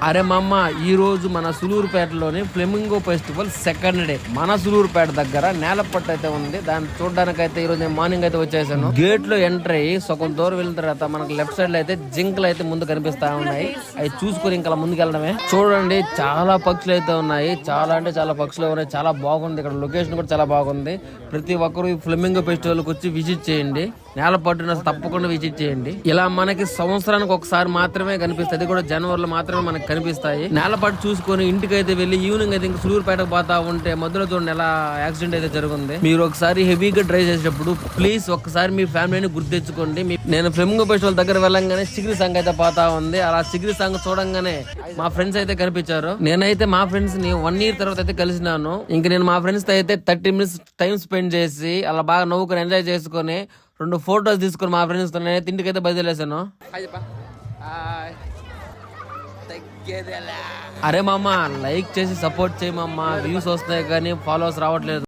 అరే మామ, ఈ రోజు మన సులూరుపేటలోని ఫ్లెమింగో ఫెస్టివల్ సెకండ్ డే. మన సులూరుపేట దగ్గర నేలపట్టు అయితే ఉంది. దాన్ని చూడడానికి అయితే ఈ రోజు నేను మార్నింగ్ అయితే వచ్చేసాను. గేట్ లో ఎంటర్ అయ్యి సగం దూరం వెళ్ళిన తర్వాత మనకి లెఫ్ట్ సైడ్ లో అయితే జింకలు అయితే ముందు కనిపిస్తా ఉన్నాయి. అవి చూసుకుని ఇంకా ముందుకు వెళ్ళడమే. చూడండి, చాలా పక్షులు అయితే ఉన్నాయి. చాలా అంటే చాలా పక్షులు ఉన్నాయి. చాలా బాగుంది. ఇక్కడ లొకేషన్ కూడా చాలా బాగుంది. ప్రతి ఒక్కరు ఈ ఫ్లెమింగో ఫెస్టివల్ కి వచ్చి విజిట్ చేయండి. నేలపట్టున తప్పకుండా విజిట్ చేయండి. ఇలా మనకి సంవత్సరానికి ఒకసారి మాత్రమే కనిపిస్తుంది. అది కూడా జనవరిలో మాత్రమే మనకి కనిపిస్తాయి. నేలపట్టు చూసుకొని ఇంటికి అయితే వెళ్ళి ఈవినింగ్ అయితే ఇంకా సులూరుపేటకు పోతా ఉంటే మధ్యలో చూడండి ఎలా యాక్సిడెంట్ అయితే జరుగుతుంది. మీరు ఒకసారి హెవీగా డ్రైవ్ చేసేటప్పుడు ప్లీజ్ ఒక్కసారి మీ ఫ్యామిలీని గుర్తు తెచ్చుకోండి. నేను ఫ్లెమింగో ఫెస్టివల్ దగ్గర వెళ్ళంగానే చిగిరి సంఘ అయితే పోతా ఉంది. అలా చిగిరి సంఘ చూడంగానే మా ఫ్రెండ్స్ అయితే కనిపించారు. నేనైతే మా ఫ్రెండ్స్ ని 1 year తర్వాత అయితే కలిసినాను. ఇంక నేను మా ఫ్రెండ్స్ తో అయితే 30 minutes టైం స్పెండ్ చేసి అలా బాగా నవ్వుకొని ఎంజాయ్ చేసుకొని 2 photos తీసుకొని మా ఫ్రెండ్స్ తో నేనైతే ఇంటికైతే బయలుదేరేసాను. అరే మామ, లైక్ చేసి సపోర్ట్ చేయి మామ. వ్యూస్ వస్తాయి కానీ ఫాలోవర్స్ రావట్లేదు.